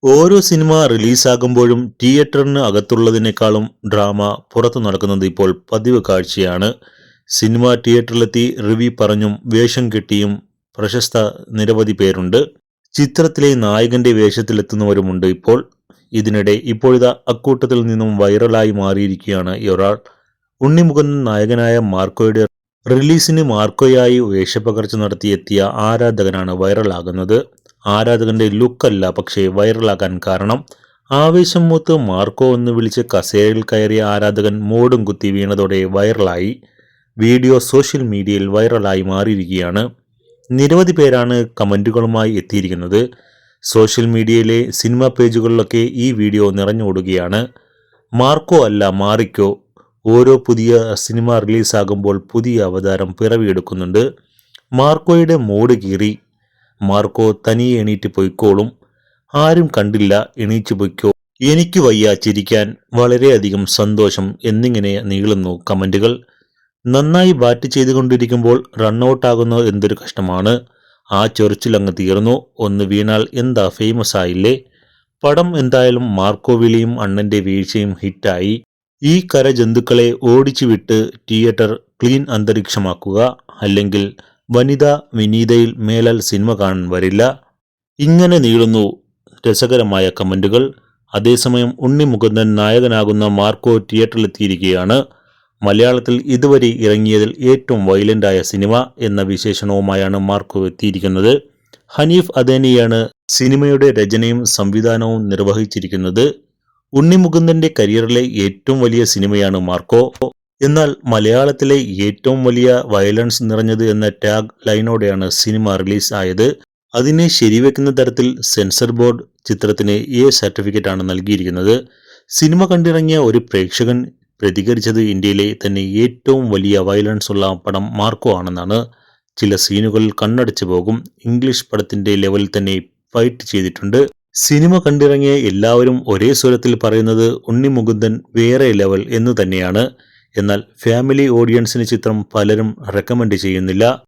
ഓരോ cinema റിലീസാകുമ്പോഴും തിയേറ്ററിന് അകത്തുള്ളതിനേക്കാളും drama പുറത്തു നടക്കുന്നത് ഇപ്പോൾ പതിവ് കാഴ്ചയാണ്. സിനിമ തിയേറ്ററിലെത്തി റിവ്യൂ പറഞ്ഞും വേഷം കെട്ടിയും പ്രശസ്ത നിരവധി പേരുണ്ട്. ചിത്രത്തിലെ നായകന്റെ വേഷത്തിലെത്തുന്നവരുമുണ്ട് ഇപ്പോൾ. ഇതിനിടെ ഇപ്പോഴിതാ അക്കൂട്ടത്തിൽ നിന്നും വൈറലായി മാറിയിരിക്കുകയാണ് ഒരാൾ. ഉണ്ണിമുകുന്ദൻ നായകനായ മാർക്കോയുടെ റിലീസിന് മാർക്കോയായി വേഷപ്പകർച്ച നടത്തിയെത്തിയ ആരാധകനാണ് വൈറലാകുന്നത്. ആരാധകന്റെ ലുക്കല്ല പക്ഷേ വൈറലാകാൻ കാരണം. ആവേശം മൂത്ത് മാർക്കോ എന്ന് വിളിച്ച് കസേരയിൽ കയറിയ ആരാധകൻ മോടും കുത്തി വീണതോടെ വൈറലായി. വീഡിയോ സോഷ്യൽ മീഡിയയിൽ വൈറലായി മാറിയിരിക്കുകയാണ്. നിരവധി പേരാണ് കമന്റുകളുമായി എത്തിയിരിക്കുന്നത്. സോഷ്യൽ മീഡിയയിലെ സിനിമ പേജുകളിലൊക്കെ ഈ വീഡിയോ നിറഞ്ഞോടുകയാണ്. മാർക്കോ അല്ല മാറിക്കോ. ഓരോ പുതിയ സിനിമ റിലീസാകുമ്പോൾ പുതിയ അവതാരം പിറവിയെടുക്കുന്നുണ്ട്. മാർക്കോയുടെ മോഡ് കീറി. മാർക്കോ തനിയെ എണീറ്റ് പൊയ്ക്കോളും. ആരും കണ്ടില്ല, എണീച്ചു പൊയ്ക്കോ. എനിക്ക് വയ്യ ചിരിക്കാൻ, വളരെയധികം സന്തോഷം എന്നിങ്ങനെ നീളുന്നു കമന്റുകൾ. നന്നായി ബാറ്റ് ചെയ്തുകൊണ്ടിരിക്കുമ്പോൾ റണ്ണൌട്ടാകുന്നത് എന്തൊരു കഷ്ടമാണ്. ആ ചൊറിച്ചിലങ്ങ് തീർന്നു. ഒന്ന് വീണാൽ എന്താ ഫേമസ് ആയില്ലേ. പടം എന്തായാലും മാർക്കോ വിളിയും അണ്ണന്റെ വീഴ്ചയും ഹിറ്റായി. ഈ കരജന്തുക്കളെ ഓടിച്ചു വിട്ട് തിയേറ്റർ ക്ലീൻ അന്തരീക്ഷമാക്കുക. അല്ലെങ്കിൽ വനിത വിനീതയിൽ മേലാൽ സിനിമ കാണാൻ വരില്ല. ഇങ്ങനെ നീളുന്നു രസകരമായ കമന്റുകൾ. അതേസമയം ഉണ്ണിമുകുന്ദൻ നായകനാകുന്ന മാർക്കോ തിയേറ്ററിലെത്തിയിരിക്കുകയാണ്. മലയാളത്തിൽ ഇതുവരെ ഇറങ്ങിയതിൽ ഏറ്റവും വയലന്റായ സിനിമ എന്ന വിശേഷണവുമായാണ് മാർക്കോ എത്തിയിരിക്കുന്നത്. ഹനീഫ് അദേനിയാണ് സിനിമയുടെ രചനയും സംവിധാനവും നിർവഹിച്ചിരിക്കുന്നത്. ഉണ്ണിമുകുന്ദന്റെ കരിയറിലെ ഏറ്റവും വലിയ സിനിമയാണ് മാർക്കോ. എന്നാൽ മലയാളത്തിലെ ഏറ്റവും വലിയ വയലൻസ് നിറഞ്ഞത് എന്ന ടാഗ് ലൈനോടെയാണ് സിനിമ റിലീസ് ആയത്. അതിനെ ശരിവെക്കുന്ന തരത്തിൽ സെൻസർ ബോർഡ് ചിത്രത്തിന് എ സർട്ടിഫിക്കറ്റ് ആണ് നൽകിയിരിക്കുന്നത്. സിനിമ കണ്ടിറങ്ങിയ ഒരു പ്രേക്ഷകൻ പ്രതികരിച്ചത് ഇന്ത്യയിലെ തന്നെ ഏറ്റവും വലിയ വയലൻസ് ഉള്ള പടം മാർക്കോ ആണെന്നാണ്. ചില സീനുകളിൽ കണ്ണടച്ചു പോകും. ഇംഗ്ലീഷ് പടത്തിന്റെ ലെവൽ തന്നെ ഫൈറ്റ് ചെയ്തിട്ടുണ്ട്. സിനിമ കണ്ടിറങ്ങിയ എല്ലാവരും ഒരേ സ്വരത്തിൽ പറയുന്നത് ഉണ്ണിമുകുന്ദൻ വേറെ ലെവൽ എന്ന് തന്നെയാണ്. എന്നാൽ ഫാമിലി ഓഡിയൻസിന് ചിത്രം പലരും റെക്കമെൻഡ് ചെയ്യുന്നില്ല.